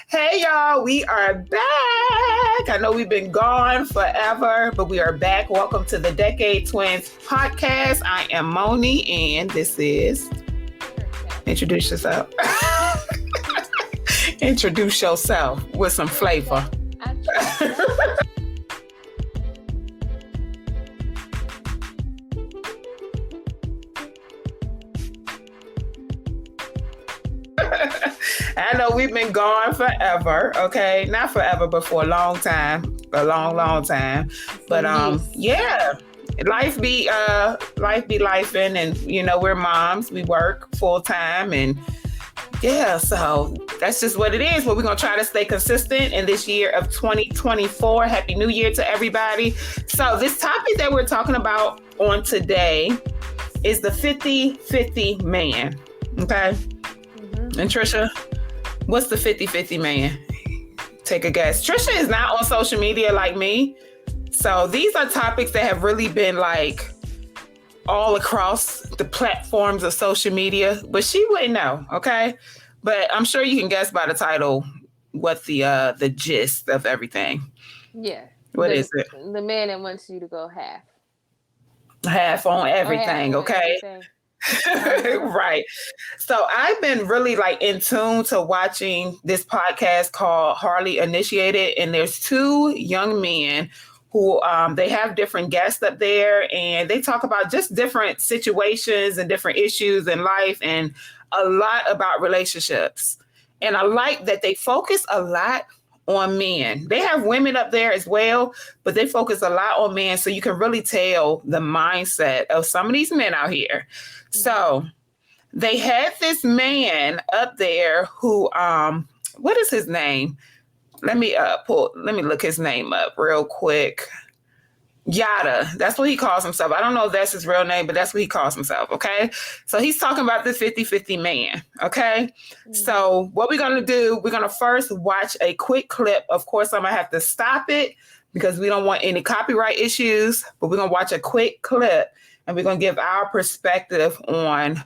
Hey y'all, we are back. I know we've been gone forever, but we are back. Welcome to the Decade Twins podcast. I am Moni, and this is Introduce Yourself. Introduce yourself with some flavor. I know we've been gone forever, okay? Not forever, but for a long time. A long time. But yeah. Life be lifing, and we're moms. We work full time, and yeah, so that's just what it is. But we're gonna try to stay consistent in this year of 2024. Happy New Year to everybody. So this topic that we're talking about on today is the 50-50 man. Okay. And Trisha, what's the 50-50 man? Take a guess. Trisha is not on social media like me. So these are topics that have really been like all across the platforms of social media, but she wouldn't know, okay? But I'm sure you can guess by the title what the gist of everything. Yeah. What is it? The man that wants you to go half. Half on everything, okay? Everything. Right. So I've been really like in tune to watching this podcast called Hardly Initiated, and there's two young men who they have different guests up there, and they talk about just different situations and different issues in life, and a lot about relationships. And I like that they focus a lot on men. They have women up there as well, but they focus a lot on men, so you can really tell the mindset of some of these men out here. So they had this man up there who, what is his name? Let me look his name up real quick. Yada. That's what he calls himself. I don't know if that's his real name, but that's what he calls himself. Okay. So he's talking about the 50-50 man. Okay. So what we're going to do, we're going to first watch a quick clip. Of course, I'm going to have to stop it because we don't want any copyright issues, but we're going to watch a quick clip. And we're going to give our perspective on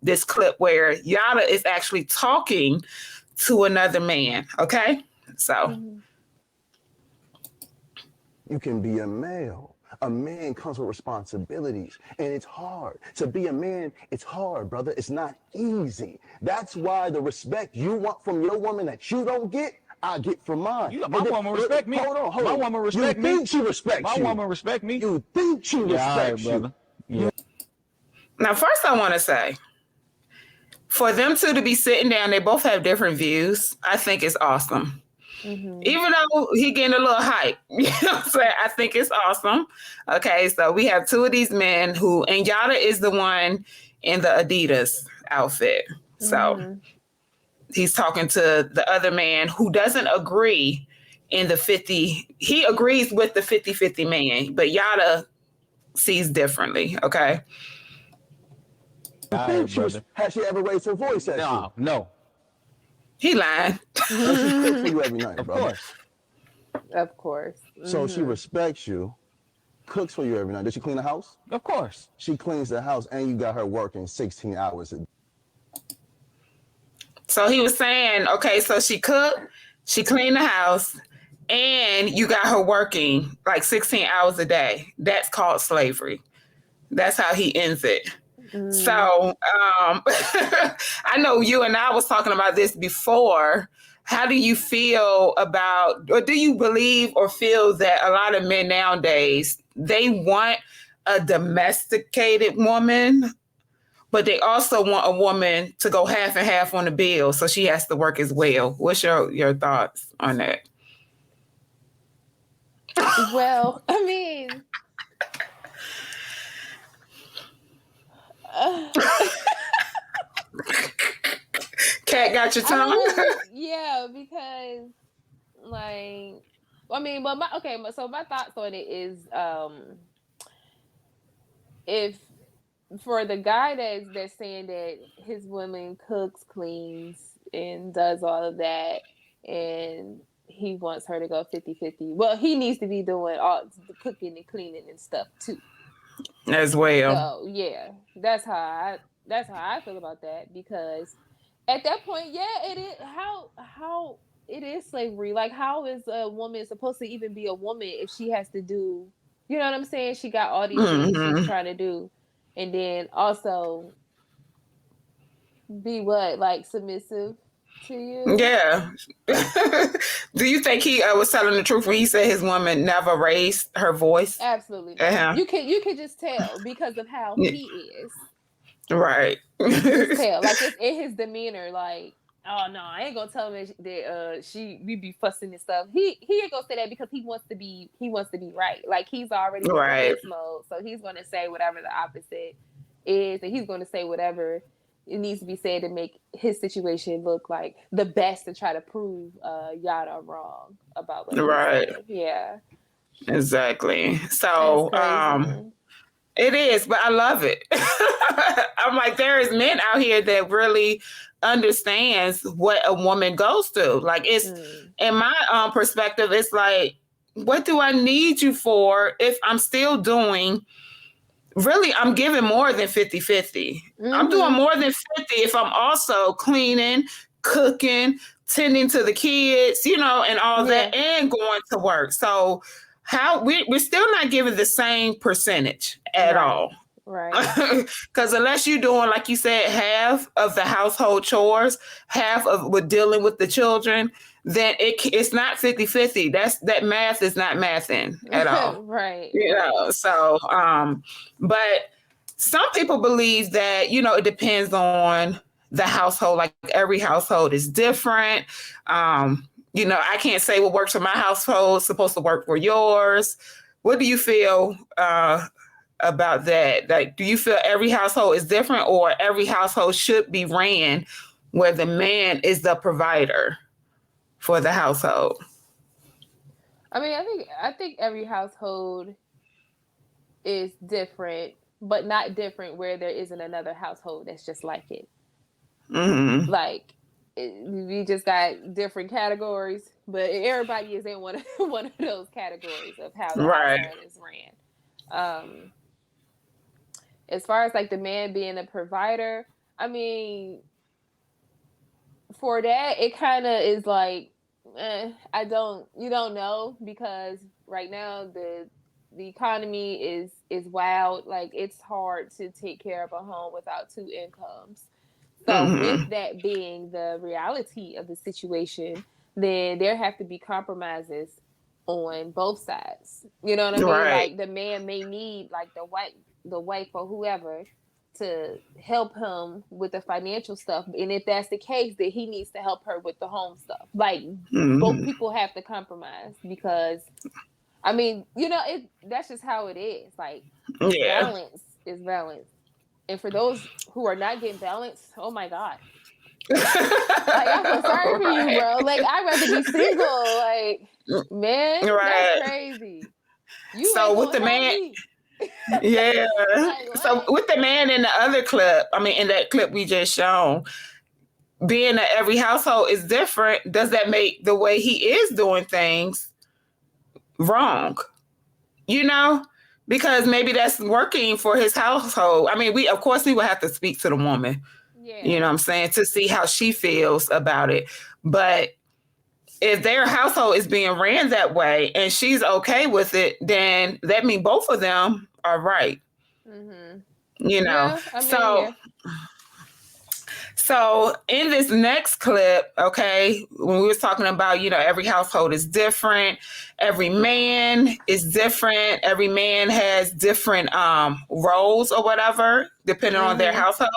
this clip where Yada is actually talking to another man. Okay? So. You can be a male. A man comes with responsibilities, and it's hard. To be a man, it's hard, brother. It's not easy. That's why the respect you want from your woman that you don't get, I get from mine. My woman respect me. Hold on. My woman respect me. You think she respects you. My woman respect me. You think she respects you. Brother. Yeah. Now, first I want to say, for them two to be sitting down, they both have different views. I think it's awesome. Mm-hmm. Even though he getting a little hype, you know what I'm saying? I think it's awesome. Okay, so we have two of these men who, and Yada is the one in the Adidas outfit. So he's talking to the other man who doesn't agree in the 50. He agrees with the 50-50 man, but Yada sees differently. Okay. Has she ever raised her voice at you? No. He lying. So she cooks for you every night, brother. Of course. So she respects you, cooks for you every night. Does she clean the house? Of course. She cleans the house, and you got her working 16 hours a day. So he was saying, okay, so she cooked, she cleaned the house, and you got her working like 16 hours a day. That's called slavery. That's how he ends it. So I know you and I was talking about this before. How do you feel about, or do you believe or feel that a lot of men nowadays, they want a domesticated woman, but they also want a woman to go half and half on the bill, so she has to work as well? What's your thoughts on that? Well, I mean... Cat got your tongue? Yeah, because so my thoughts on it is if for the guy that's saying that his woman cooks, cleans, and does all of that, and he wants her to go 50-50, well, he needs to be doing all the cooking and cleaning and stuff too. As well. So yeah, that's how I feel about that, because At that point, yeah, it is. How it is slavery. Like, how is a woman supposed to even be a woman if she has to do, you know what I'm saying? She got all these things she's trying to do, and then also be what, like, submissive to you? Yeah. Do you think he was telling the truth when he said his woman never raised her voice? Absolutely not. Uh-huh. You can just tell because of how Yeah. he is. Right. Just tell, like, it's in his demeanor, like, oh no, I ain't gonna tell him that we be fussing and stuff. He ain't gonna say that because he wants to be right. Like, he's already Right. in this mode, so he's gonna say whatever the opposite is, and he's gonna say whatever it needs to be said to make his situation look like the best to try to prove Yada wrong about what Right. he said. Yeah, Exactly. So that's crazy. it is, but I love it. I'm like, there is men out here that really understands what a woman goes through. Like, it's in my perspective, it's like, what do I need you for if I'm still doing, really, I'm giving more than 50-50. I'm doing more than 50 if I'm also cleaning, cooking, tending to the kids, and all that, and going to work. So how we're still not giving the same percentage at all. Right. Because unless you're doing, like you said, half of the household chores, half of with dealing with the children, then it's not 50-50. That math is not mathing at all. Right. So but some people believe that, it depends on the household. Like, every household is different. I can't say what works for my household is supposed to work for yours. What do you feel about that? Like, do you feel every household is different, or every household should be ran where the man is the provider for the household? I mean, I think every household is different, but not different where there isn't another household that's just like it. Mm-hmm. Like, we just got different categories, but everybody is in one of those categories of how the household is ran. As far as, like, the man being a provider, I mean, for that, it kind of is like, you don't know, because right now the economy is wild. Like, it's hard to take care of a home without two incomes. So with that being the reality of the situation, then there have to be compromises on both sides. You know what I mean? Right. Like, the man may need, like, the wife or whoever to help him with the financial stuff. And if that's the case, then he needs to help her with the home stuff. Like, both people have to compromise, because, I mean, that's just how it is. Like, balance is balance. And for those who are not getting balanced, oh my God. Like, I feel sorry for you, bro. Like, I'd rather be single. Like, man, that's crazy. So with the man, like, so with the man in the other clip, I mean, in that clip we just shown, being that every household is different, does that make the way he is doing things wrong? Because maybe that's working for his household. I mean, we would have to speak to the woman, you know what I'm saying, to see how she feels about it. But if their household is being ran that way and she's okay with it, then that means both of them are right. So in this next clip, okay, when we were talking about, every household is different. Every man is different. Every man has different roles or whatever, depending on their household.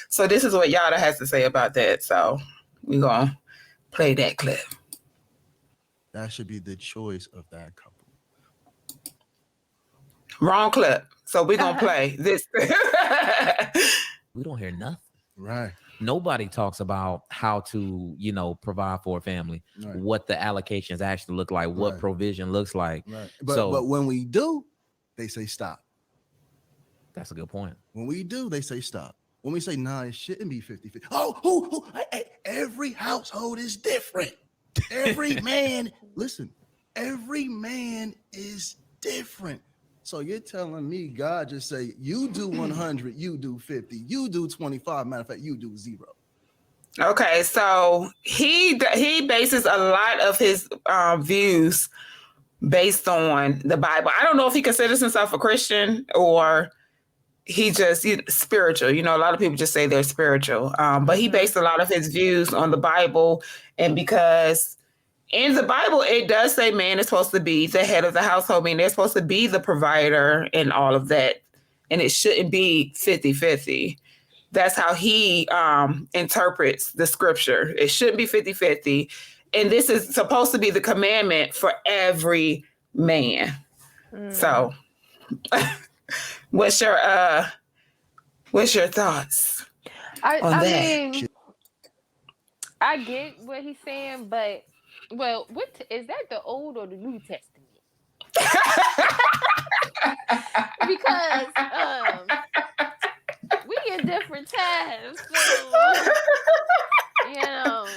So this is what Yada has to say about that. So we're going to play that clip. That should be the choice of that couple. Wrong clip. So we're going to play this. We don't hear nothing. Right. Nobody talks about how to, provide for a family, what the allocations actually look like, what provision looks like. Right. But when we do, they say stop. That's a good point. When we do, they say stop. When we say, nah, it shouldn't be 50-50. Every household is different. Every man, listen, every man is different. So you're telling me God just say, you do 100, you do 50, you do 25. Matter of fact, you do 0. Okay, so he bases a lot of his views based on the Bible. I don't know if he considers himself a Christian or he just spiritual. You know, a lot of people just say they're spiritual, but he based a lot of his views on the Bible, and because in the Bible it does say man is supposed to be the head of the household, meaning they're supposed to be the provider and all of that, and it shouldn't be 50-50. That's how he interprets the scripture. It shouldn't be 50-50. And this is supposed to be the commandment for every man. So what's your thoughts on I that? mean, I get what he's saying, but well, what is that, the Old or the New Testament? Because we in different times, so you know,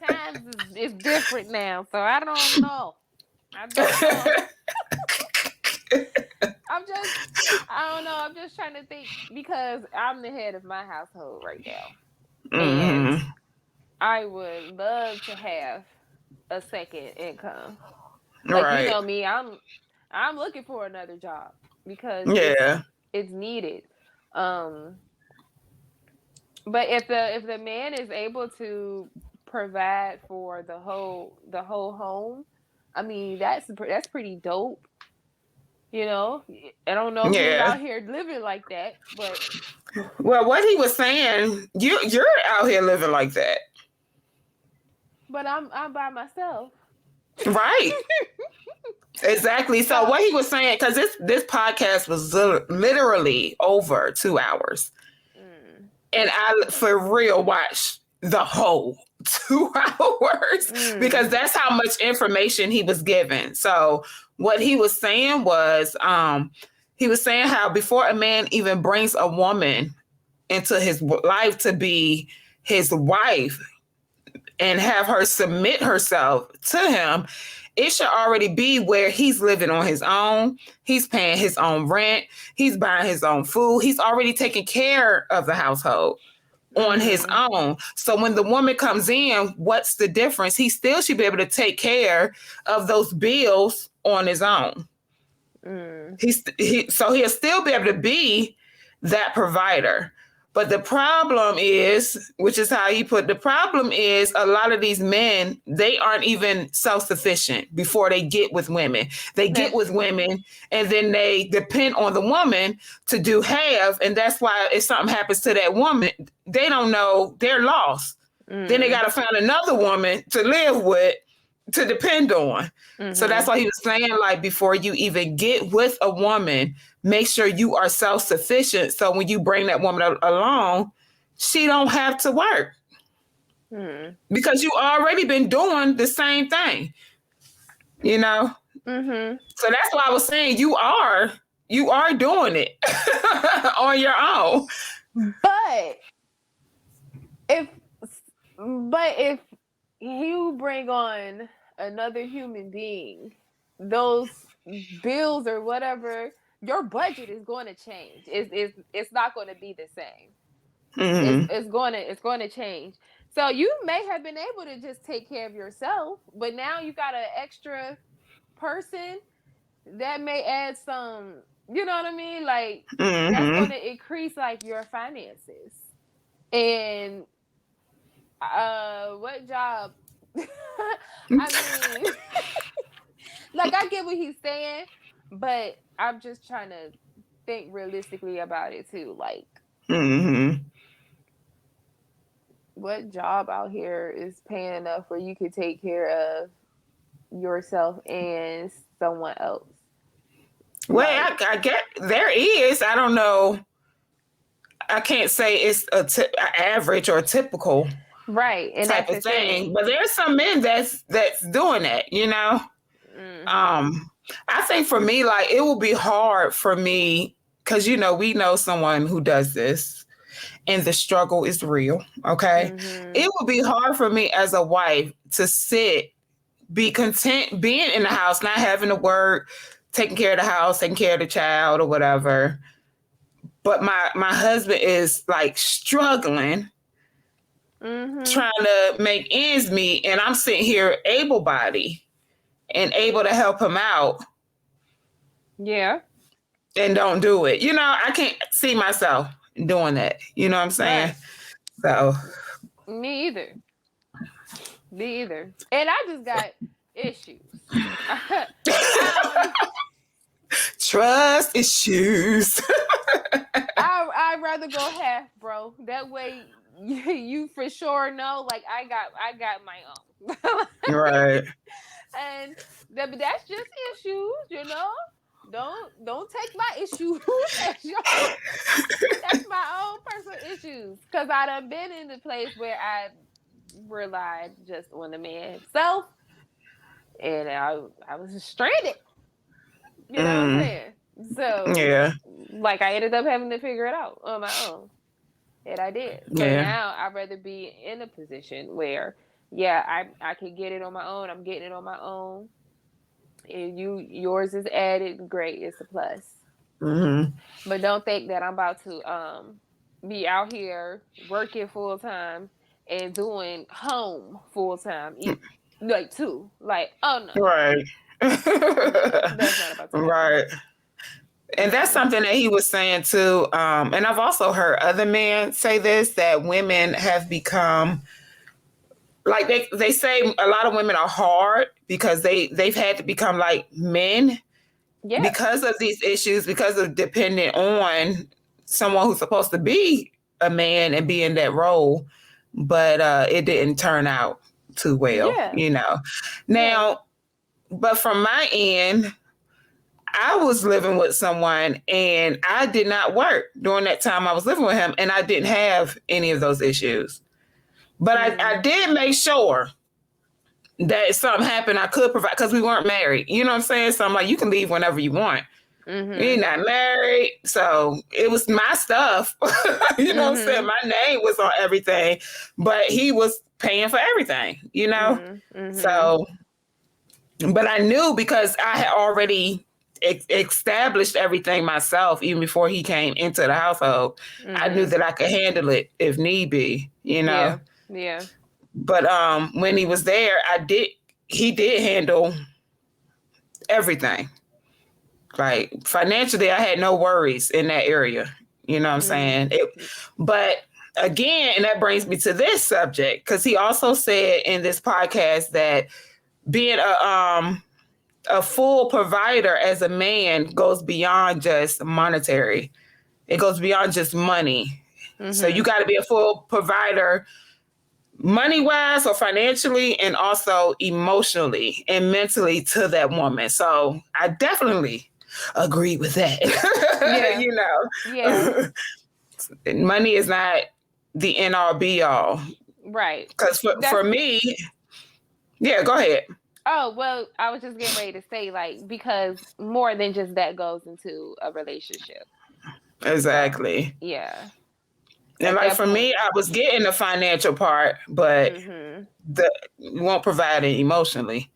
times is different now. So I don't know. I don't know. I'm just trying to think, because I'm the head of my household right now, and I would love to have a second income. Like, Right. you know me, I'm looking for another job because it's needed. But if the man is able to provide for the whole home, I mean, that's pretty dope. You know, I don't know if you're out here living like that, but well, what he was saying, you're out here living like that. But I'm by myself. Right. Exactly. So what he was saying, because this podcast was literally over 2 hours. And I, for real, watched the whole 2 hours because that's how much information he was given. So what he was saying was, he was saying how before a man even brings a woman into his life to be his wife and have her submit herself to him, it should already be where he's living on his own. He's paying his own rent. He's buying his own food. He's already taking care of the household on his own. So when the woman comes in, what's the difference? He still should be able to take care of those bills on his own. So he'll still be able to be that provider. But the problem is, which is how he put, the problem is a lot of these men, they aren't even self-sufficient before they get with women. They get with women and then they depend on the woman to do half. And that's why if something happens to that woman, they don't know, they're lost. Then they got to find another woman to live with, to depend on. So that's why he was saying, like, before you even get with a woman, make sure you are self-sufficient. So when you bring that woman along, she don't have to work because you already been doing the same thing, you know? So that's why I was saying you are doing it on your own. But if you bring on another human being, those bills or whatever, your budget is going to change. It's not going to be the same. It's going to change. So you may have been able to just take care of yourself, but now you got an extra person that may add some, you know what I mean? Like that's going to increase like your finances. And what job? I mean, like, I get what he's saying, but I'm just trying to think realistically about it too. Like, what job out here is paying enough where you could take care of yourself and someone else? Well, like, I get there is. I don't know. I can't say it's average or typical. Right, and type of thing. But there's some men that's doing that, you know. I think for me, like, it will be hard for me because, you know, we know someone who does this and the struggle is real. Okay. It will be hard for me as a wife to be content being in the house, not having to work, taking care of the house, taking care of the child or whatever. But my husband is like struggling trying to make ends meet, and I'm sitting here able-bodied and able to help him out. Yeah. And don't do it. You know, I can't see myself doing that. You know what I'm saying? Right. So Me either. And I just got issues. trust issues. I'd rather go half, bro. That way you for sure know, like I got my own. Right. And that's just issues, you know. Don't take my issues as your, that's my own personal issues. Cause I done been in the place where I relied just on the man himself, and I was stranded. You know what I'm saying? So yeah, like I ended up having to figure it out on my own, and I did. So now I'd rather be in a position where, yeah, I can get it on my own. I'm getting it on my own. And yours is added, great, it's a plus. But don't think that I'm about to be out here working full time and doing home full time, like too. Like, oh no, right. that's not about to happen. Right. And that's something that he was saying too. And I've also heard other men say this, that women have become, like they say a lot of women are hard because they've had to become like men because of these issues, because of depending on someone who's supposed to be a man and be in that role. But it didn't turn out too well, you know. Now, but from my end, I was living with someone and I did not work during that time I was living with him, and I didn't have any of those issues. But I did make sure that if something happened, I could provide, because we weren't married. You know what I'm saying? So I'm like, you can leave whenever you want. You're not married. So it was my stuff. You know what I'm saying? My name was on everything, but he was paying for everything, you know? So, but I knew, because I had already established everything myself, even before he came into the household. I knew that I could handle it if need be, you know? Yeah. But when he was there, he did handle everything. Like financially, I had no worries in that area. You know what I'm saying? But again, and that brings me to this subject, because he also said in this podcast that being a full provider as a man goes beyond just monetary. It goes beyond just money. So you got to be a full provider money-wise or financially, and also emotionally and mentally to that woman. So I definitely agree with that. You know, money is not the end all be all. Right. Because for me, go ahead. Oh, well, I was just getting ready to say, like, because more than just that goes into a relationship. Exactly. So, yeah. And like for me, I was getting the financial part, but won't provide it emotionally.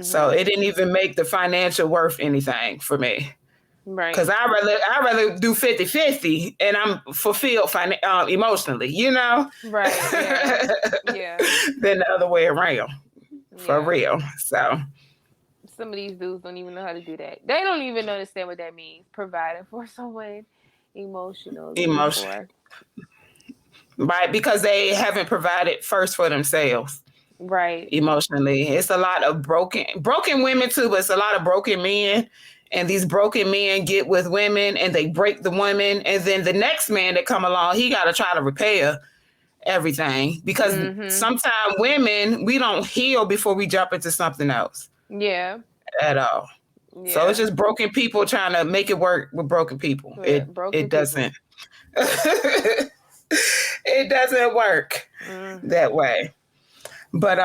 So it didn't even make the financial worth anything for me. Right. Because I rather do 50-50 and I'm fulfilled emotionally, you know? Right. Yeah. Than the other way around. For real. So some of these dudes don't even know how to do that. They don't even understand what that means. Providing for someone emotionally. Right, because they haven't provided first for themselves. Right. Emotionally. It's a lot of broken women too, but it's a lot of broken men. And these broken men get with women and they break the women. And then the next man that come along, he got to try to repair everything. Because sometimes women, we don't heal before we jump into something else. Yeah. At all. Yeah. So it's just broken people trying to make it work with broken people. It doesn't. It doesn't work that way. But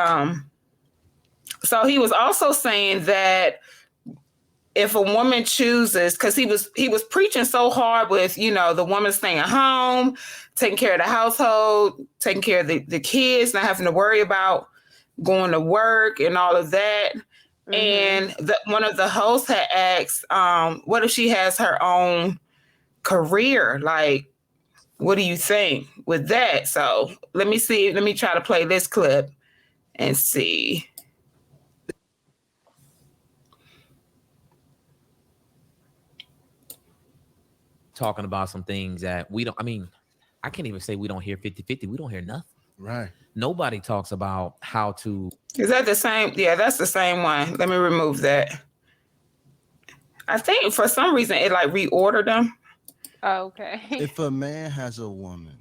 so he was also saying that if a woman chooses, because he was preaching so hard with, you know, the woman staying home, taking care of the household, taking care of the kids, not having to worry about going to work and all of that. And one of the hosts had asked, what if she has her own career? Like, what do you think with that? So let me see. Let me try to play this clip and see. Talking about some things that we don't, I mean, I can't even say we don't hear 50-50. We don't hear nothing. Right. Nobody talks about how to. Is that the same? Yeah, that's the same one. Let me remove that. I think for some reason it like reordered them. Okay. If a man has a woman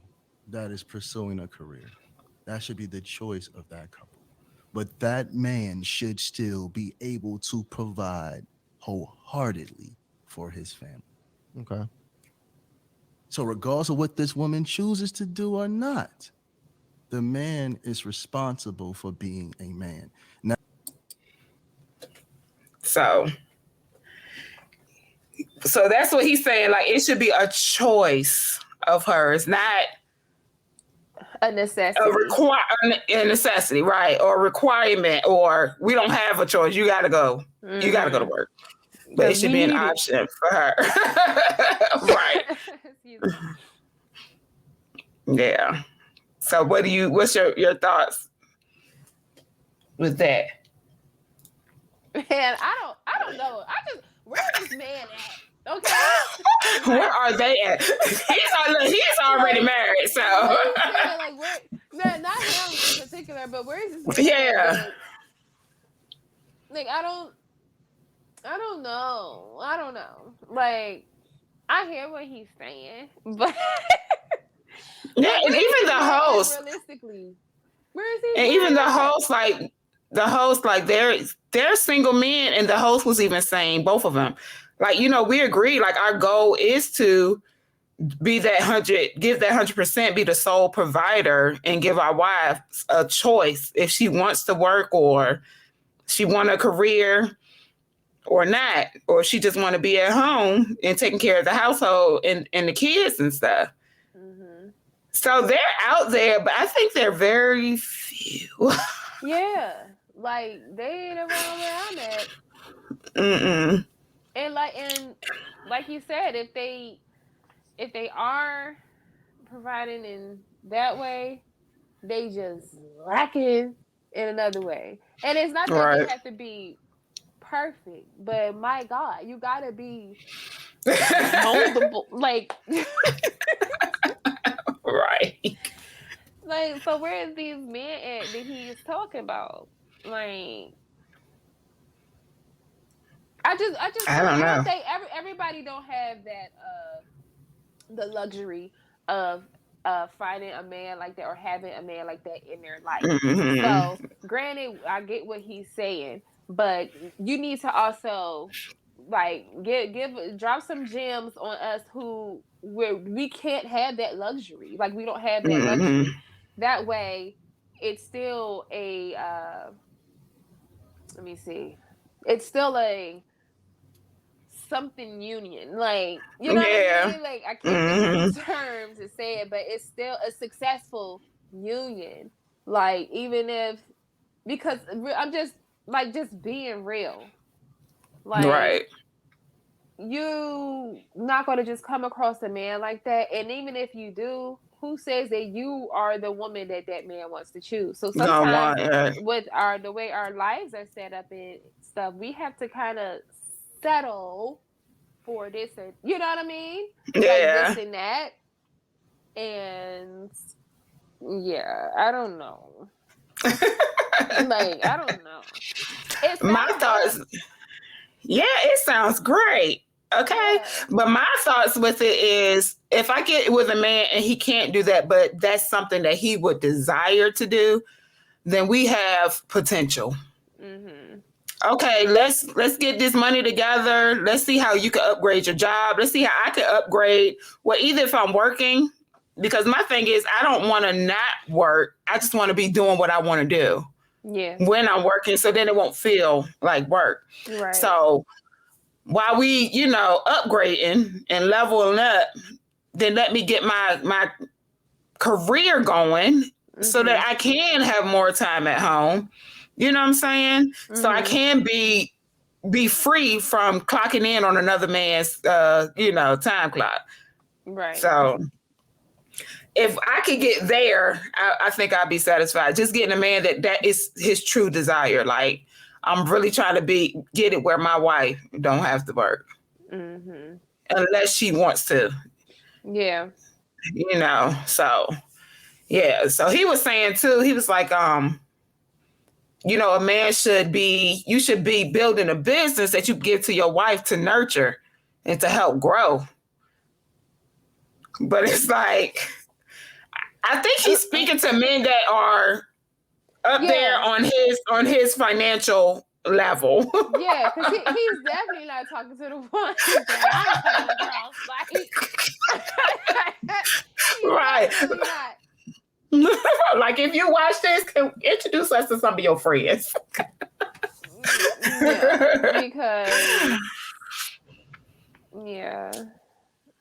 that is pursuing a career, that should be the choice of that couple. But that man should still be able to provide wholeheartedly for his family. Okay. So regardless of what this woman chooses to do or not, the man is responsible for being a man. Now, So that's what he's saying. Like it should be a choice of hers, not A necessity. a necessity, right? Or a requirement, or we don't have a choice. You got to go. Mm-hmm. You got to go to work. But it should be an option for her. Right. Yeah. So what's your thoughts with that? Man, I don't know. Where is this man at? Okay. Where are they at? He's already married, so like where? Man, not him in particular, but where is this man? Yeah. Like I don't know. Like I hear what he's saying, but yeah, and even the host, realistically, where is he? and even the host, like they're single men, and the host was even saying, both of them, like, you know, we agree, like our goal is to be that 100%, be the sole provider, and give our wives a choice if she wants to work or she want a career or not, or she just want to be at home and taking care of the household and the kids and stuff. Mm-hmm. So they're out there, but I think they're very few. Yeah, like they ain't around where I'm at. Mm-mm. And like you said, if they are providing in that way, they just lacking in another way. And it's not that they have to be perfect, but my God, you gotta be moldable. Like Right. Like, so where is these men at that he's talking about? Like, I don't know. Say everybody don't have that the luxury of finding a man like that or having a man like that in their life. Mm-hmm. So, granted, I get what he's saying, but you need to also like drop some gems on us where we can't have that luxury. Like we don't have that luxury. That way, it's still a let me see. It's still a something union, like, you know what I mean? Like I can't think of terms to say it, but it's still a successful union. Like even if, because I'm just being real. Like, right. You not going to just come across a man like that, and even if you do, who says that you are the woman that man wants to choose? So sometimes with the way our lives are set up and stuff, we have to kind of settle for this, and you know what I mean? Yeah. Like this and that. And yeah, I don't know. Like, I don't know. My thoughts. Yeah, it sounds great. Okay. Yeah. But my thoughts with it is, if I get with a man and he can't do that, but that's something that he would desire to do, then we have potential. Mm-hmm. Okay, let's get this money together. Let's see how you can upgrade your job. Let's see how I can upgrade. Well, either if I'm working, because my thing is I don't want to not work. I just want to be doing what I want to do. Yeah. When I'm working, so then it won't feel like work. Right. So while we, upgrading and leveling up, then let me get my career going so that I can have more time at home. You know what I'm saying? Mm-hmm. So I can be free from clocking in on another man's, time clock. Right. So if I could get there, I think I'd be satisfied. Just getting a man that is his true desire. Like, I'm really trying to get it where my wife don't have to work. Mm-hmm. Unless she wants to. Yeah. You know, so yeah. So he was saying too, he was like, you know, a man should be building a business that you give to your wife to nurture and to help grow. But it's like, I think he's speaking to men that are up there on his financial level. Yeah, because he's definitely not talking to the ones that I'm coming across. Right. Like, if you watch this, introduce us to some of your friends. Yeah, because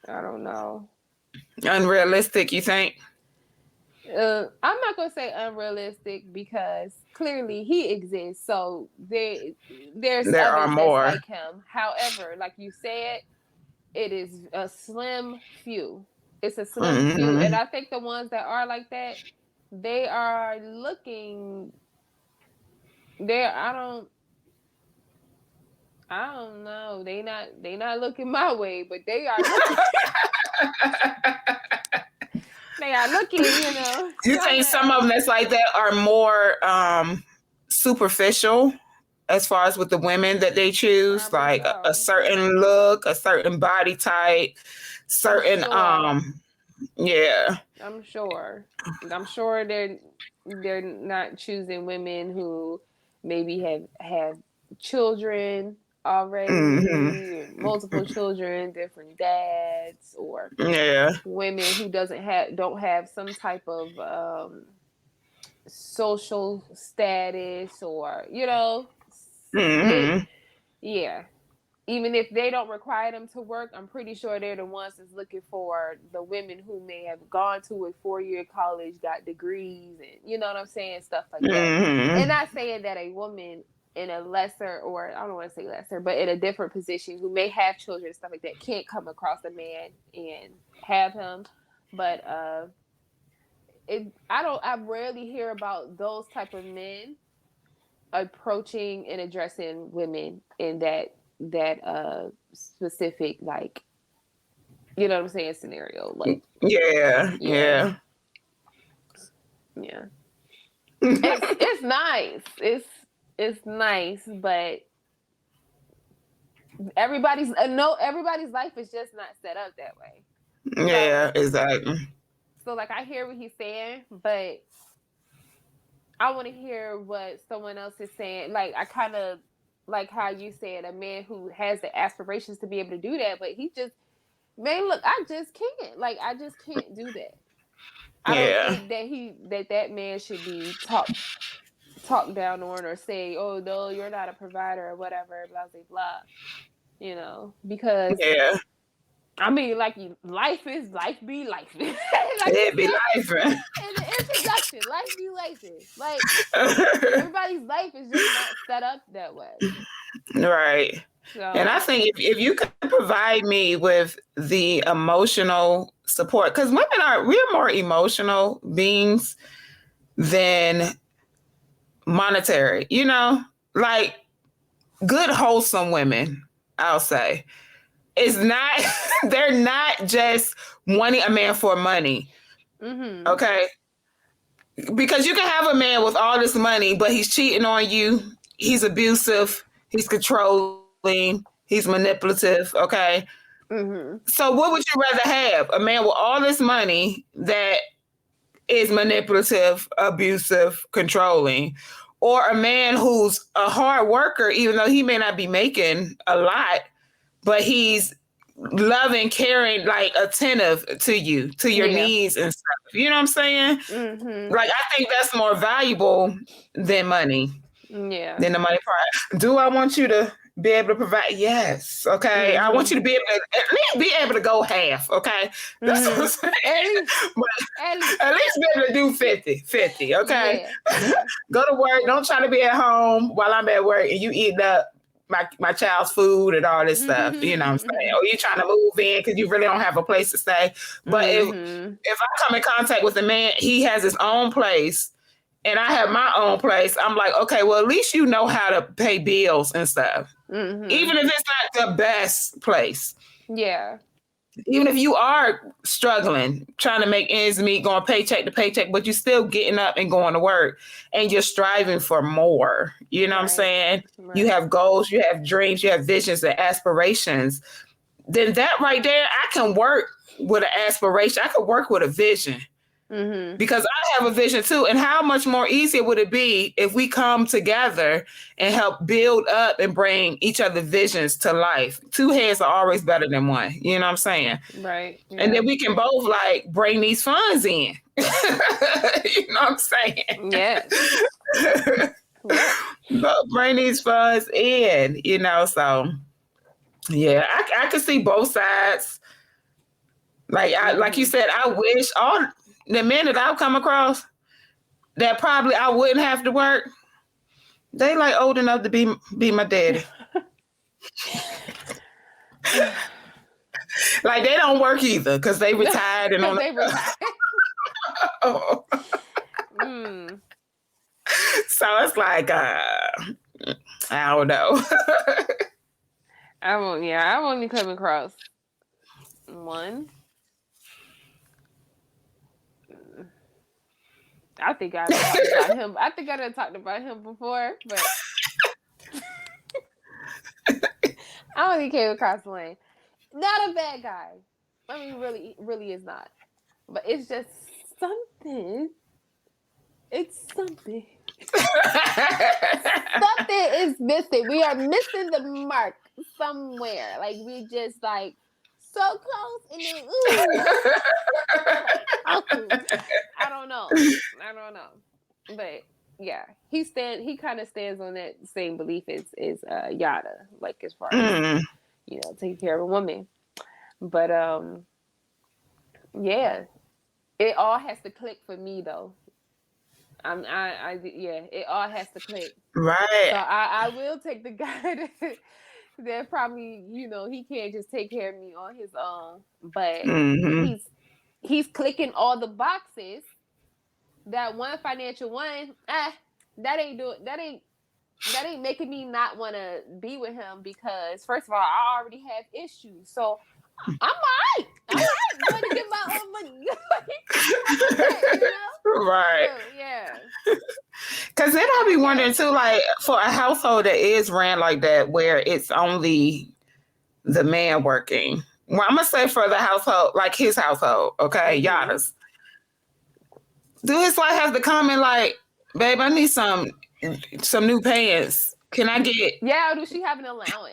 I don't know. Unrealistic, you think? I'm not gonna say unrealistic because clearly he exists. So there are more like him. However, like you said, it is a slim few. It's a slim few, and I think the ones that are like that, they are looking. I don't know. They not looking my way, but they are looking. They are looking, you know. You think some of them that's like that are more superficial as far as with the women that they choose, like a certain look, a certain body type, certain yeah. I'm sure they're not choosing women who maybe have children already, multiple children, different dads, or women who don't have some type of social status, or you know, even if they don't require them to work, I'm pretty sure they're the ones that's looking for the women who may have gone to a 4-year college, got degrees, and you know what I'm saying, stuff like that. And not saying that a woman in a lesser, or I don't want to say lesser, but in a different position who may have children and stuff like that can't come across a man and have him. But I rarely hear about those type of men approaching and addressing women in that specific, like, you know what I'm saying, scenario. Like yeah. It's nice. It's nice, but everybody's life is just not set up that way. Yeah, exactly. So like, I hear what he's saying, but I want to hear what someone else is saying. Like, I kind of like how you said, a man who has the aspirations to be able to do that, but he just, man, look, I just can't. Like, I just can't do that. I don't think that man should be talk down on or say, oh no, you're not a provider or whatever, blah blah blah, you know, because I mean, like, life be life. Like, it be life. In the introduction, life be life. Like, everybody's life is just not set up that way. Right. So, and I think if you can provide me with the emotional support, because we're more emotional beings than monetary, you know, like good, wholesome women, I'll say. They're not just wanting a man for money. Okay. Because you can have a man with all this money, but he's cheating on you. He's abusive. He's controlling. He's manipulative. Okay. So what would you rather have? A man with all this money that is manipulative, abusive, controlling, or a man who's a hard worker, even though he may not be making a lot, but he's loving, caring, like attentive to you, to your needs and stuff. You know what I'm saying? Like, I think that's more valuable than money. Yeah. Than the money part. Do I want you to be able to provide? Yes. Okay. I want you to be able to at least be able to go half. Okay. That's what I'm saying. At least be able to do 50. Okay. Go to work. Don't try to be at home while I'm at work and you eating up my child's food and all this stuff. You know what I'm saying? Or you trying to move in because you really don't have a place to stay. But if I come in contact with a man, he has his own place and I have my own place, I'm like, okay, well, at least you know how to pay bills and stuff. Even if it's not the best place. Yeah. Even if you are struggling, trying to make ends meet, going paycheck to paycheck, but you're still getting up and going to work and you're striving for more. You know what I'm saying? Right. You have goals, you have dreams, you have visions and aspirations. Then that right there, I can work with an aspiration. I could work with a vision. Because I have a vision too. And how much more easier would it be if we come together and help build up and bring each other visions to life? Two heads are always better than one. You know what I'm saying? Right. Yeah. And then we can both like bring these funds in. You know what I'm saying? Yes. But bring these funds in, you know, so yeah, I can see both sides. Like you said, I wish all the men that I've come across that probably I wouldn't have to work, they like old enough to be my daddy. Like they don't work either because they retired and on. So it's like I don't know. I've only come across one. I think I talked about him. I think I done talked about him before, but I only came across one. Not a bad guy. I mean, really is not. But it's just something. It's something. Something is missing. We are missing the mark somewhere. Like we just like so close and then I don't know. But yeah, he kind of stands on that same belief as Yada, like as far as taking care of a woman. But yeah, it all has to click for me though. It all has to click. Right. So I will take the guy that probably, he can't just take care of me on his own, but he's clicking all the boxes. That one financial one, that ain't making me not want to be with him because first of all, I already have issues. So I'm all right. I'm going to get my own money. Right. So, yeah. Because then I'll be wondering too, like for a household that is ran like that, where it's only the man working. Well, I'm gonna say for the household, like his household, okay, Yada's. Do his wife have to come and like, babe, I need some new pants. Can I get? Yeah, or do she have an allowance?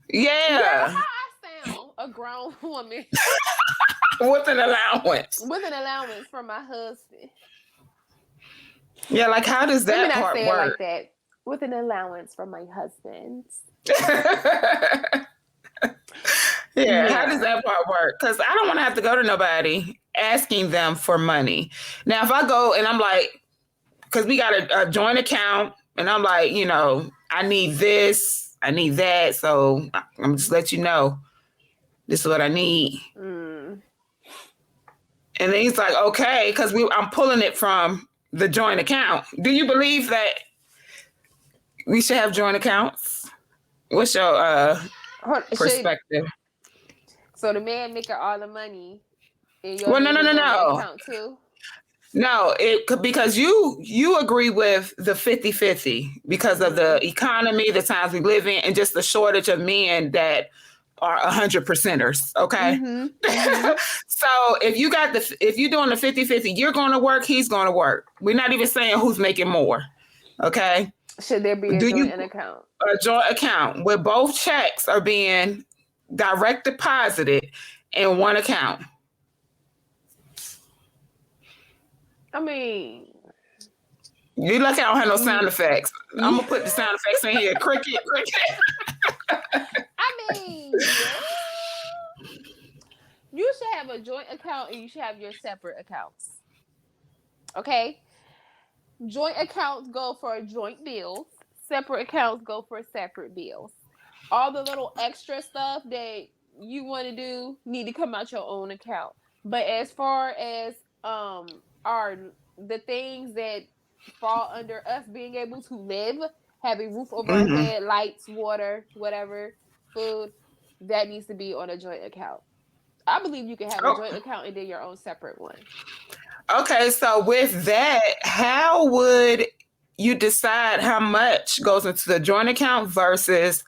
Yeah. How I sound a grown woman with an allowance. With an allowance from my husband. Yeah, like how does that part work? Like that. With an allowance from my husband. Yeah, how does that part work? Because I don't want to have to go to nobody asking them for money. Now, if I go and I'm like, because we got a joint account, and I'm like, I need this, I need that, so I'm just let you know, this is what I need. And then he's like, okay, because I'm pulling it from the joint account. Do you believe that we should have joint accounts? What's your perspective? So the man making all the money in your no. account too? No, because you agree with the 50-50 because of the economy, the times we live in, and just the shortage of men that are 100%ers. Okay. So if you're doing the 50-50, you're going to work, he's going to work. We're not even saying who's making more. Okay. Should there be a joint account? A joint account where both checks are being direct deposited in one account. I mean, you lucky I don't have no sound effects. I'm gonna put the sound effects in here. Cricket. I mean, you should have a joint account and you should have your separate accounts. Okay? Joint accounts go for joint bills, separate accounts go for separate bills. All the little extra stuff that you want to do need to come out your own account. But as far as are the things that fall under us being able to live, have a roof over our head, lights, water, whatever, food, that needs to be on a joint account. I believe you can have a joint account and then your own separate one. Okay, so with that, how would you decide how much goes into the joint account versus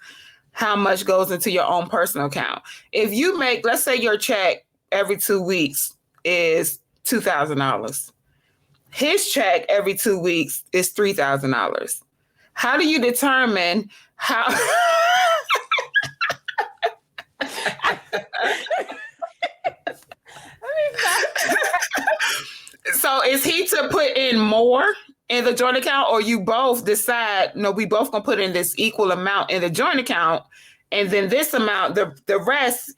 how much goes into your own personal account? If you make, let's say your check every 2 weeks is $2,000. His check every 2 weeks is $3,000. How do you determine how? So is he to put in more in the joint account, or you both decide, no, we both gonna put in this equal amount in the joint account, and then this amount, the rest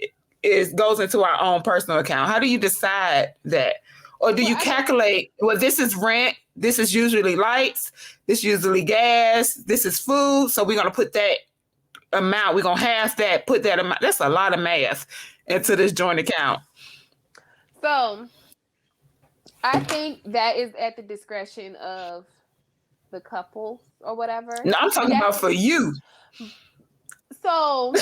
goes into our own personal account? How do you decide that? Or do you calculate, well, this is rent, this is usually lights, this is usually gas, this is food, so we're going to put that amount, we're going to half that, put that amount. That's a lot of math into this joint account. So I think that is at the discretion of the couple or whatever. No, I'm talking about for you. So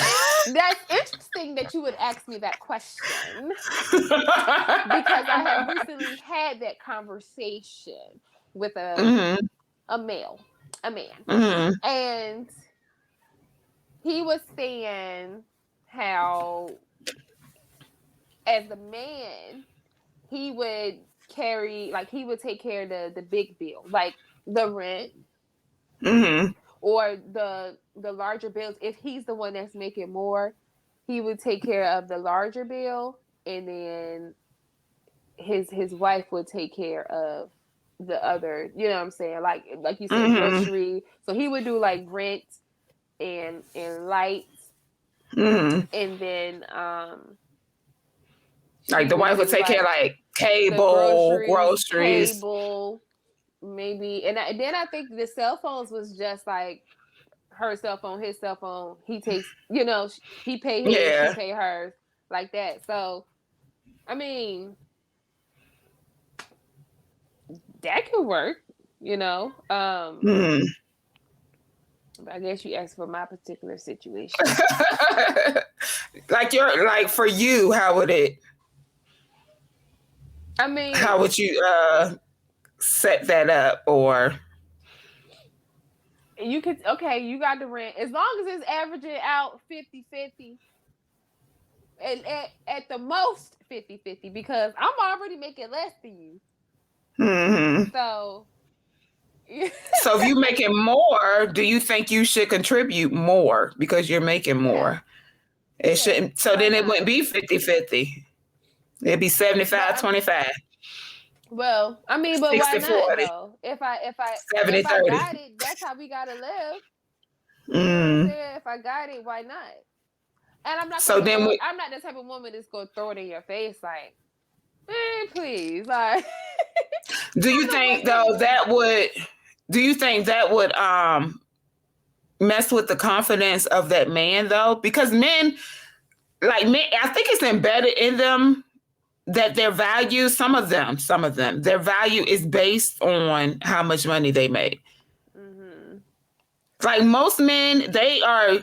that's interesting that you would ask me that question, because I have recently had that conversation with a man, and he was saying how, as a man, he would he would take care of the big bill, like the rent. Or the larger bills. If he's the one that's making more, he would take care of the larger bill, and then his wife would take care of the other. You know what I'm saying? Like you said, grocery. So he would do like rent and lights, and then like the wife would take care of like cable, groceries. Cable, maybe. And then I think the cell phones was just like her cell phone, his cell phone. He takes, he pay his, she pay hers, like that. So, I mean, that could work, But I guess you asked for my particular situation. like for you, how would it? I mean, how would you set that up? Or you could, you got the rent, as long as it's averaging out 50-50, and at the most 50-50, because I'm already making less than you. So so if you're making more, do you think you should contribute more because you're making more? It shouldn't. So then it wouldn't be 50-50. It'd be 75-25. Well, I mean, but 60-40. why not though? If I 70-30. got it, that's how we gotta live. If I got it, why not? And I'm not. So then I'm not the type of woman that's gonna throw it in your face like, man, please. Like, do you think though that would? Do you think that would mess with the confidence of that man though? Because men, I think it's embedded in them that their value, some of them, their value is based on how much money they make. Like most men, they're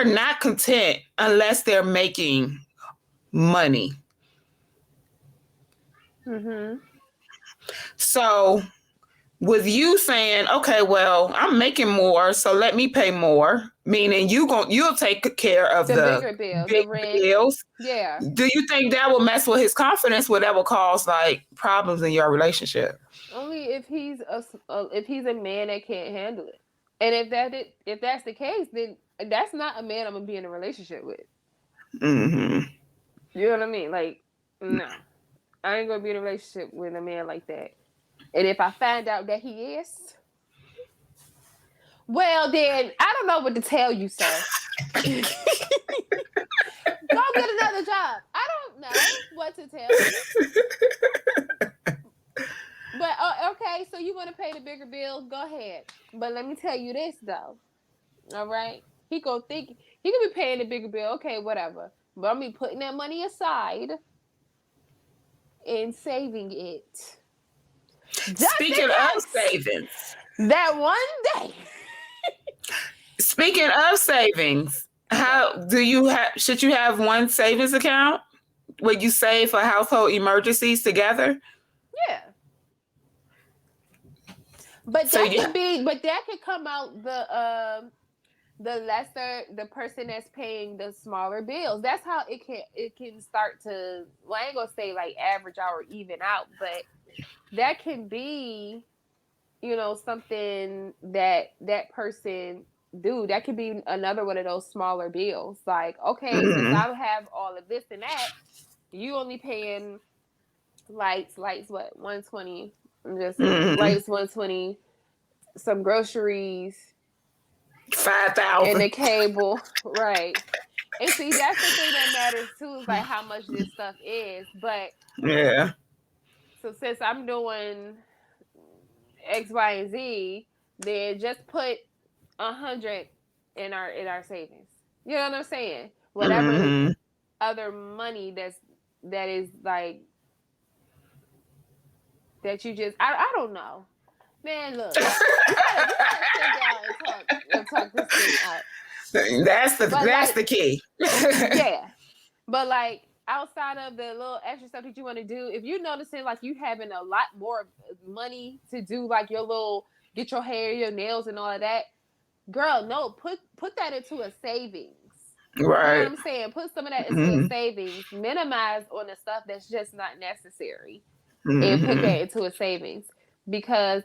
not content unless they're making money. So with you saying, okay, well, I'm making more, so let me pay more, meaning you'll take care of the bigger bills, big the rent. bills. Yeah. Do you think that will mess with his confidence? Will that will cause like problems in your relationship? Only if he's a man that can't handle it. And if that's the case, then that's not a man I'm gonna be in a relationship with. You know what I mean? Like, no, I ain't gonna be in a relationship with a man like that. And if I find out that he is, well, then I don't know what to tell you, sir. Go get another job. I don't know what to tell you. But But okay, so you want to pay the bigger bill? Go ahead. But let me tell you this though. All right, he gonna think he could be paying the bigger bill. Okay, whatever. But I'm be putting that money aside and saving it. Speaking of savings, that one day. speaking of savings, how do you have? Should you have one savings account where you save for household emergencies together? Yeah. But So that you- could be, but that could come out the lesser, the person that's paying the smaller bills. That's how it can start to, well, I ain't gonna say like average out or even out, but that can be, you know, something that person do. That could be another one of those smaller bills. Like, okay, since I have all of this and that, you only paying lights what, 120, just lights 120, some groceries, 5,000, and the cable, right? And see, that's the thing that matters too, is like how much this stuff is. But yeah. so since I'm doing X, Y, and Z, then just put 100 in our savings. You know what I'm saying? Whatever other money that is like that you just I don't know. Man, look, we gotta sit down and talk this thing out. That's the key. Yeah. But like outside of the little extra stuff that you want to do, if you're noticing like you having a lot more money to do like your little get your hair, your nails and all of that, girl, no, put that into a savings. Right. You know what I'm saying? Put some of that into a savings. Minimize on the stuff that's just not necessary. And put that into a savings. Because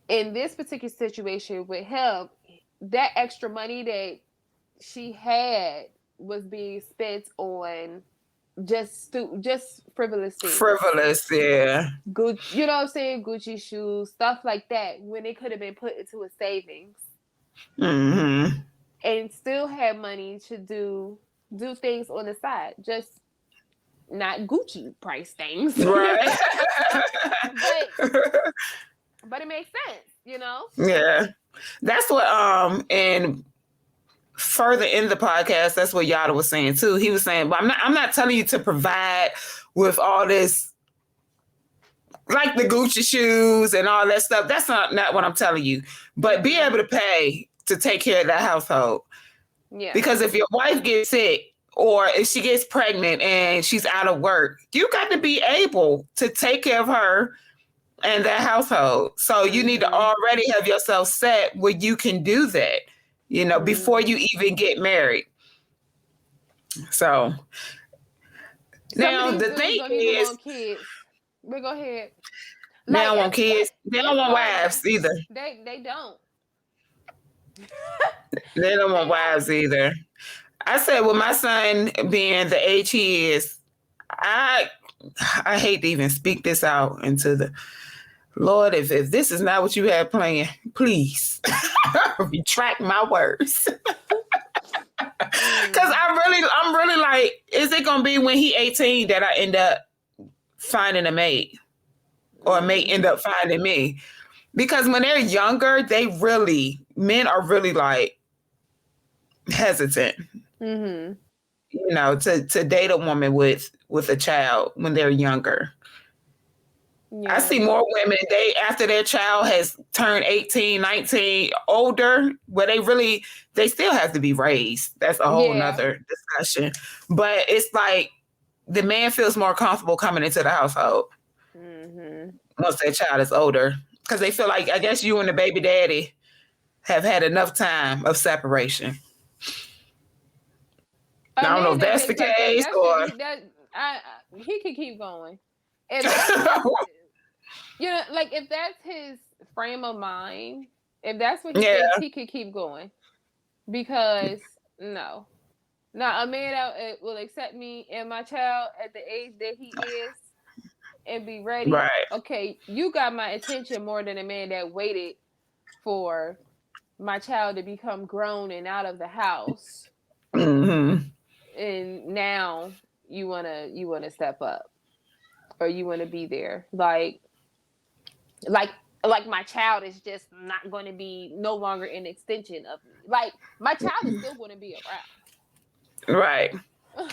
in this particular situation with him, that extra money that she had was being spent on just frivolous things. Frivolous, yeah. Gucci, you know what I'm saying? Gucci shoes, stuff like that, when it could have been put into a savings. And still have money to do things on the side. Just not Gucci price things. Right. but it makes sense, you know? Yeah. That's what and further in the podcast, that's what Yada was saying too. He was saying, but I'm not telling you to provide with all this like the Gucci shoes and all that stuff. That's not what I'm telling you. But be able to pay to take care of that household. Yeah. Because if your wife gets sick or if she gets pregnant and she's out of work, you got to be able to take care of her and that household. So you need to already have yourself set where you can do that, you know, before you even get married. So now the thing is, want kids. But go ahead. They don't want kids. They don't want wives either. They don't. They don't want wives either. I said, with my son being the age he is, I hate to even speak this out into the Lord. If this is not what you have planned, please retract my words. Because I'm really like, is it gonna be when he 18 that I end up finding a mate, or a mate end up finding me? Because when they're younger, men are really like hesitant, you know, to date a woman with a child when they're younger. Yeah. I see more women, after their child has turned 18, 19, older, where they still have to be raised. That's a whole nother discussion. But it's like the man feels more comfortable coming into the household once their child is older. Because they feel like, I guess you and the baby daddy have had enough time of separation. I don't know if that's the case or... He could keep going. You know, like if that's his frame of mind, if that's what he thinks, he could keep going. Because no, a man out will accept me and my child at the age that he is and be ready. Right. Okay, you got my attention more than a man that waited for my child to become grown and out of the house. And now you wanna step up, or you wanna be there. Like, like my child is just not going to be no longer an extension of me. Like my child is still going to be around. Right.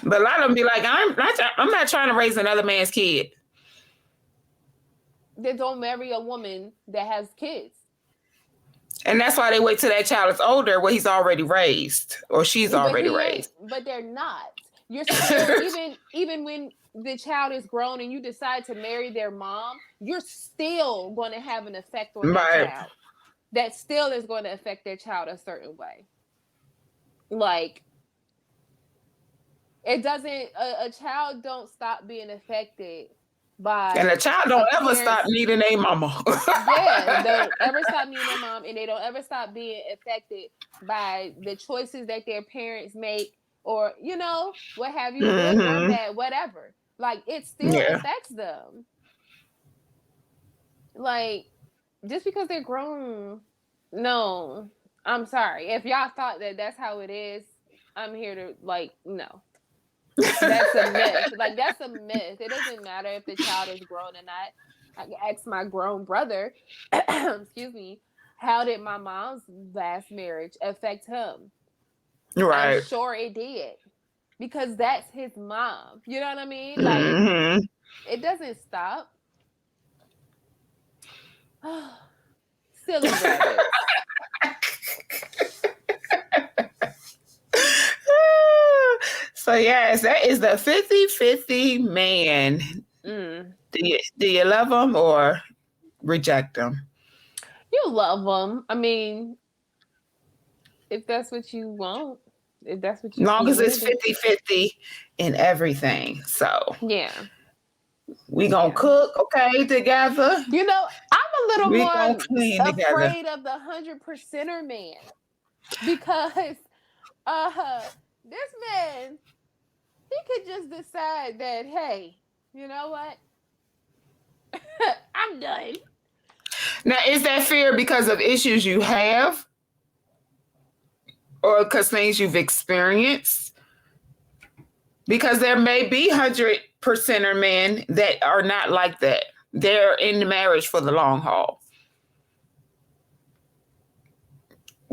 But a lot of them be like, I'm not trying to raise another man's kid. They don't marry a woman that has kids. And that's why they wait till that child is older, where he's already raised or she's already raised. But they're not. You're still, even when the child is grown and you decide to marry their mom, you're still going to have an effect on that child. That still is going to affect their child a certain way. Like, it doesn't, a child don't stop being affected by. And a child don't ever stop needing a mama. Yeah, they don't ever stop needing their mom, and they don't ever stop being affected by the choices that their parents make, or, you know, what have you, good or bad, whatever. Like, it still affects them. Like, just because they're grown, no, I'm sorry. If y'all thought that that's how it is, I'm here to, like, no. That's a myth. Like, that's a myth. It doesn't matter if the child is grown or not. I asked my grown brother, excuse me, how did my mom's last marriage affect him? Right. I'm sure it did. Because that's his mom. You know what I mean? Like, it doesn't stop. Silly rabbits. So yes, that is the 50-50 man. Do you love him or reject him? You love him. I mean, if that's what you want, if that's what you long as it's 50-50 in everything. So yeah, we gonna cook together. You know, I'm a little more afraid together of the 100%er man, because this man, he could just decide that, hey, you know what? I'm done. Now, is that fear because of issues you have or because things you've experienced? Because there may be 100%er men that are not like that. They're in the marriage for the long haul.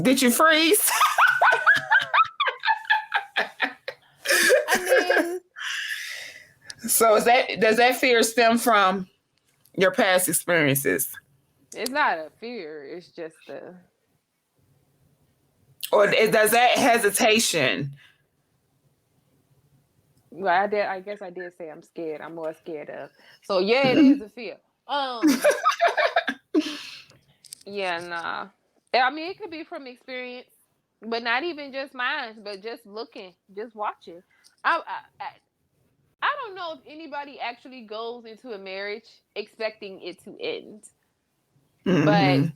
Did you freeze? I mean, so does that fear stem from your past experiences? It's not a fear. It's just a. Or does that hesitation? Well, I guess I did say I'm scared. I'm more scared of. So yeah, it is a fear. Yeah, nah. I mean, it could be from experience, but not even just mine, but just looking, just watching. I don't know if anybody actually goes into a marriage expecting it to end. But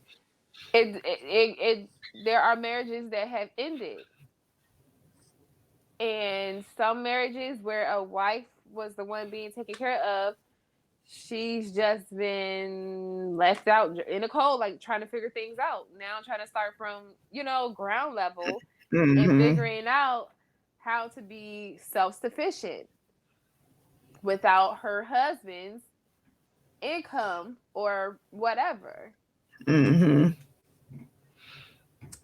there are marriages that have ended. And some marriages where a wife was the one being taken care of, she's just been left out in the cold, like trying to figure things out. Now trying to start from, ground level and figuring out how to be self-sufficient without her husband's income or whatever. I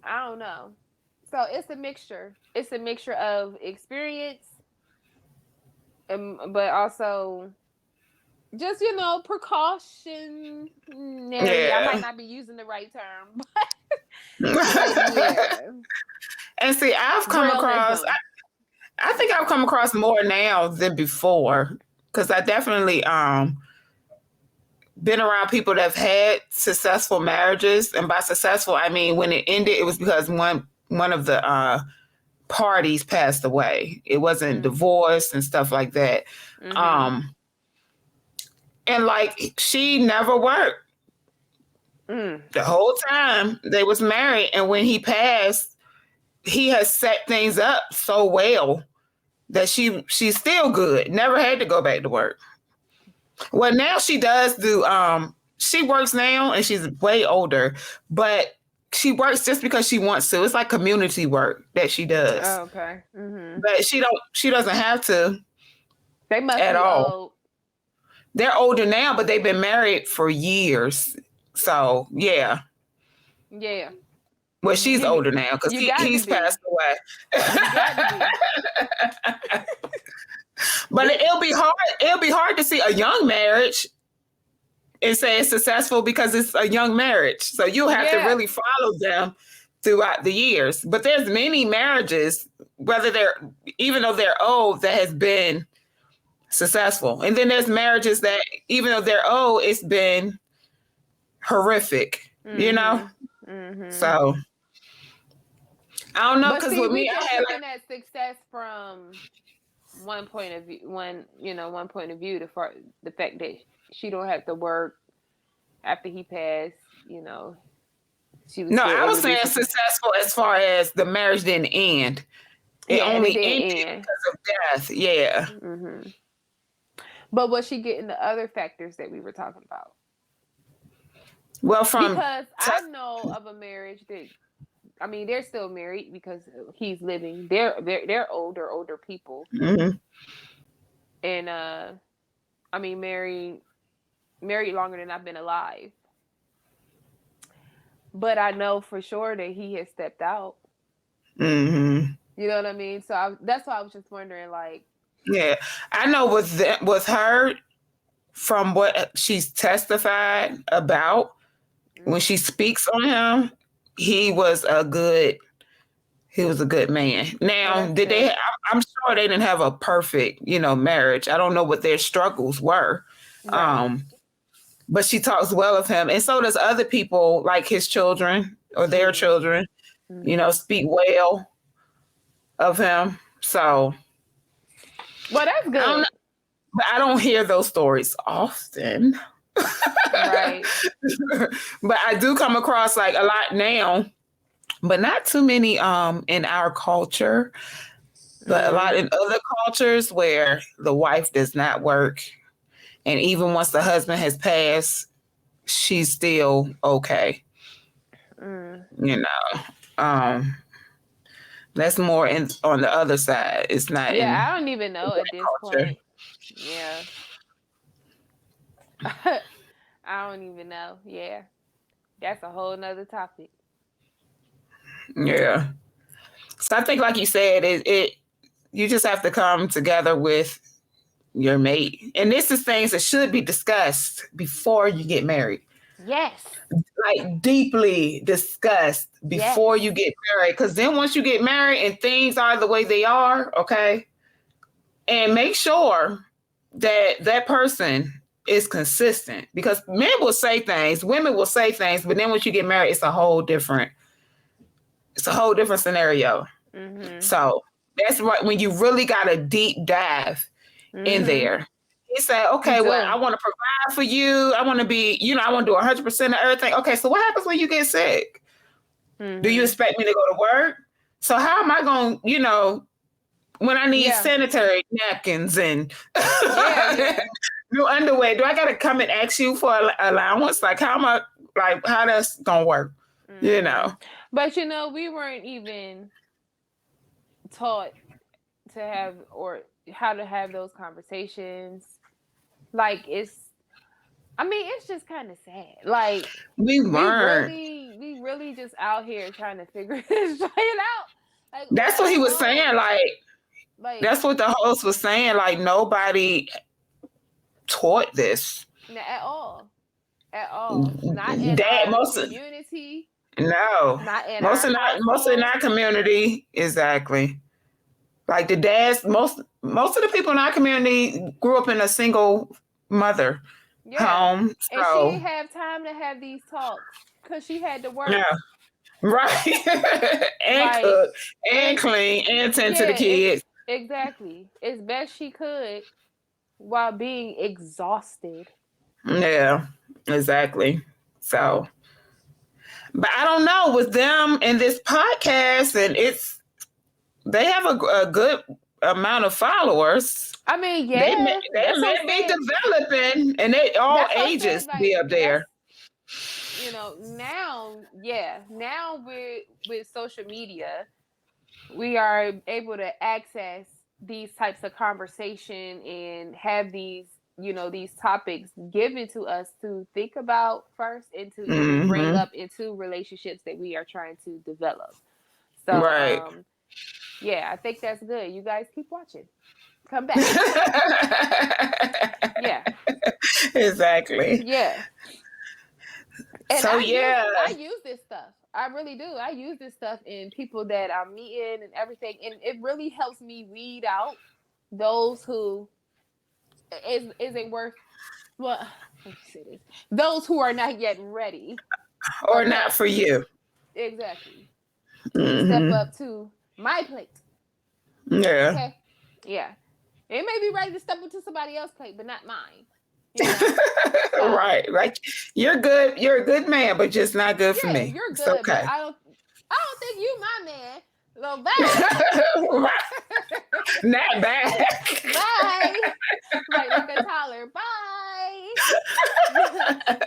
don't know. So it's a mixture. It's a mixture of experience, but also just, precautionary. I might not be using the right term, but yeah. And see, I've come across, I think I've come across more now than before, because I definitely been around people that have had successful marriages. And by successful, I mean, when it ended, it was because one of the parties passed away. It wasn't divorce and stuff like that. And like, she never worked the whole time they was married. And when he passed, he has set things up so well that she's still good. Never had to go back to work. Well, now she does do, she works now and she's way older, but she works just because she wants to. It's like community work that she does. Oh, okay. But she doesn't have to. They must at be all. old. They're older now, but they've been married for years. So yeah. Yeah. Well, she's older now because he's passed away. But it'll be hard. It'll be hard to see a young marriage and say it's successful because it's a young marriage. So you'll have to really follow them throughout the years. But there's many marriages, even though they're old, that has been successful. And then there's marriages that, even though they're old, it's been horrific, you know? Mm-hmm. So I don't know, because with me, I had looking at success from one point of view, the fact that she don't have to work after he passed, you know. I was saying successful as far as the marriage didn't end. It only ended because of death. Yeah. Mm-hmm. But was she getting the other factors that we were talking about? Well, because I know of a marriage that, I mean, they're still married because he's living. They're older people, mm-hmm. And I mean, married longer than I've been alive. But I know for sure that he has stepped out. Mm-hmm. You know what I mean? So that's why I was just wondering, like. Yeah, I know with her, from what she's testified about, when she speaks on him, he was a good man. Now, did they? I'm sure they didn't have a perfect, marriage. I don't know what their struggles were, right. But she talks well of him, and so does other people, like his children or their children. Mm-hmm. Speak well of him. So, well, that's good. But I don't hear those stories often. Right. But I do come across like a lot now, but not too many in our culture, but a lot in other cultures where the wife does not work. And even once the husband has passed, she's still okay. That's more on the other side. It's not. Yeah, I don't even know at this point. Yeah. I don't even know. Yeah. That's a whole nother topic. Yeah. So I think, like you said, you just have to come together with your mate. And this is things that should be discussed before you get married. Yes. Like deeply discussed before you get married. Because then once you get married and things are the way they are, okay, and make sure that person is consistent. Because men will say things, women will say things, but then once you get married, it's a whole different scenario. Mm-hmm. So that's right, when you really got a deep dive in there. He said, okay, well, I want to provide for you. I want to be, I want to do 100% of everything. Okay, so what happens when you get sick? Mm-hmm. Do you expect me to go to work? So how am I going, when I need sanitary napkins and new underwear, do I got to come and ask you for allowance? Like, how that's going to work? Mm-hmm. But, we weren't even taught to have or how to have those conversations. Like, it's just kind of sad. Like, we weren't. We really just out here trying to figure this shit out. Like, that's what he was saying. Like, that's what the host was saying. Like, nobody taught this. At all. Not in our community. No. Not in most in our community. Exactly. Like the dads, most of the people in our community grew up in a single mother home. So. And she didn't have time to have these talks because she had to work. Yeah. Right. And cook and clean and tend to the kids. Exactly. As best she could while being exhausted. Yeah, exactly. So, but I don't know with them and this podcast, and they have a good amount of followers. I mean, they may be developing, and they all ages be up there. Now with social media, we are able to access these types of conversation and have these these topics given to us to think about first and to even bring up into relationships that we are trying to develop. So, right. Yeah, I think that's good. You guys keep watching. Come back. Yeah. Exactly. Yeah. And so I use this stuff. I really do. I use this stuff in people that I'm meeting and everything, and it really helps me weed out those who isn't worth. Well, let me say this: those who are not yet ready, or not for you. Exactly. Mm-hmm. Step up to my plate. Yeah. Okay. Yeah. It may be ready to step up to somebody else's plate, but not mine. Right. Like you're good. You're a good man, but just not good for me. You're good. It's okay. But I don't think you my man. Well, bye. Not bad. Bye. Like a toddler. Bye.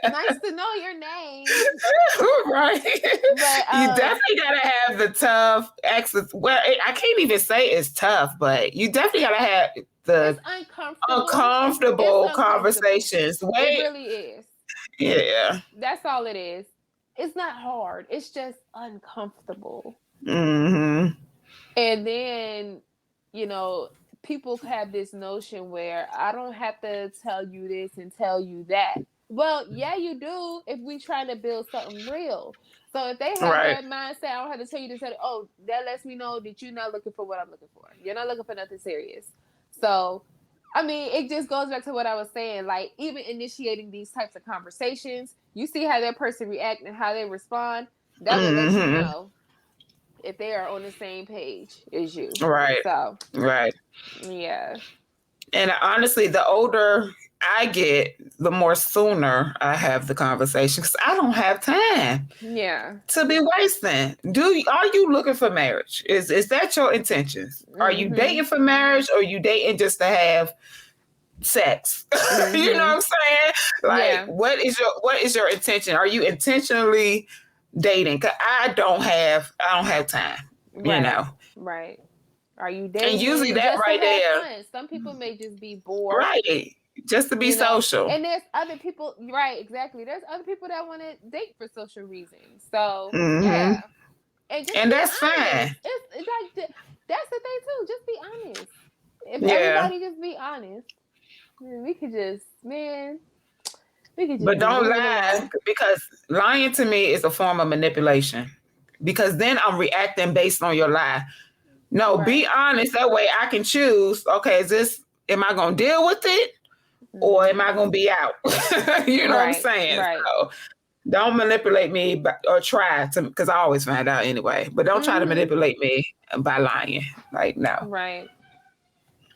Nice to know your name. Right. But, you definitely gotta have the tough access. Well, I can't even say it's tough, but you definitely gotta have the uncomfortable conversations. It really is. Yeah. That's all it is. It's not hard. It's just uncomfortable. Mm-hmm. And then, people have this notion where I don't have to tell you this and tell you that. Well, yeah, you do if we trying to build something real. So if they have that mindset, I don't have to tell you to say, oh, that lets me know that you're not looking for what I'm looking for. You're not looking for nothing serious. So, I mean, it just goes back to what I was saying. Like, even initiating these types of conversations, you see how that person react and how they respond. That will let you know if they are on the same page as you. Right. So. Right. Yeah. And honestly, the older I get, the more sooner I have the conversation because I don't have time. Yeah. To be wasting. Are you looking for marriage? Is that your intentions? Are you dating for marriage, or are you dating just to have sex? You know what I'm saying? Like, what is your intention? Are you intentionally dating? 'Cause I don't have time. Right. Right. Are you dating? And usually that right there. Fun? Some people may just be bored. Right. Just to be social. And there's other people, right, exactly. There's other people that want to date for social reasons. So, yeah. And that's fine. It's like, that's the thing, too. Just be honest. If everybody just be honest, we could just. But don't lie, because lying to me is a form of manipulation. Because then I'm reacting based on your lie. No, be honest. That way I can choose, okay, am I going to deal with it? Or am I going to be out? You know what I'm saying? Right. So don't manipulate me or try to, because I always find out anyway. But don't try to manipulate me by lying. Like, no. Right.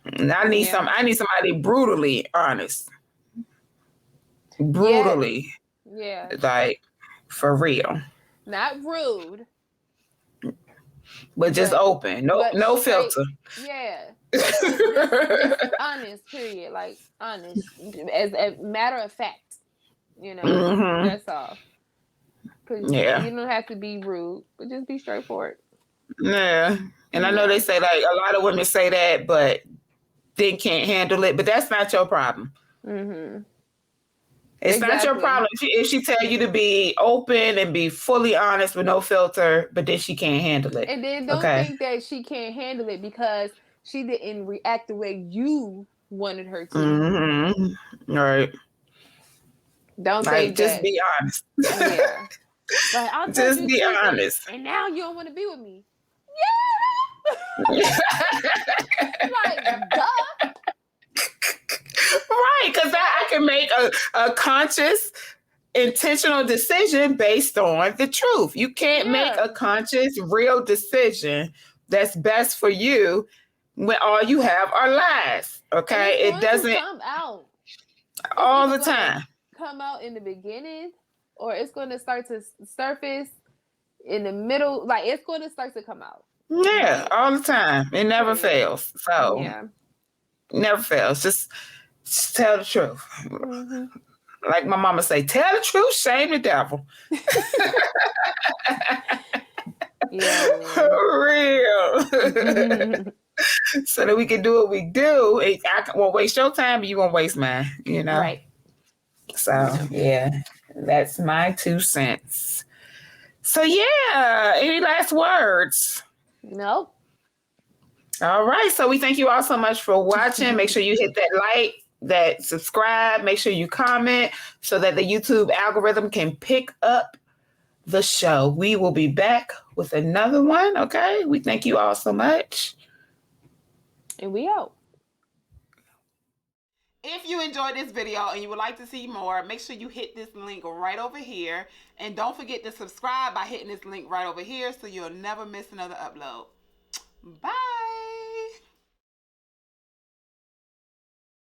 I need somebody brutally honest. Brutally. Yeah. Like, for real. Not rude. But just open. No filter. Yeah. just honest, period. Like, honest. As a matter of fact. That's all. You don't have to be rude, but just be straightforward. Yeah. And I know they say, like, a lot of women say that, but they can't handle it. But that's not your problem. It's not your problem if she tell you to be open and be fully honest with no filter, but then she can't handle it. And then don't think that she can't handle it because she didn't react the way you wanted her to. Right. Don't think just that. Be honest. Yeah. Like, I'll just be honest. And now you don't want to be with me. Yeah. Like, duh. Right, because I can make a conscious, intentional decision based on the truth. You can't make a conscious, real decision that's best for you when all you have are lies. Okay, it doesn't come out all the time. Come out in the beginning, or it's going to start to surface in the middle. Like, it's going to start to come out. Yeah, all the time. It never fails. So never fails. Just tell the truth. Like my mama say, tell the truth, shame the devil. Yeah. For real. so that we can do what we do. I won't waste your time, but you won't waste mine, you know? Right. So, yeah, that's my 2 cents. So, yeah, any last words? Nope. All right. So we thank you all so much for watching. Make sure you hit that like, that subscribe. Make sure you comment so that the YouTube algorithm can pick up the show. We will be back with another one. Okay. We thank you all so much. And we out. If you enjoyed this video and you would like to see more, make sure you hit this link right over here. And don't forget to subscribe by hitting this link right over here so you'll never miss another upload. Bye.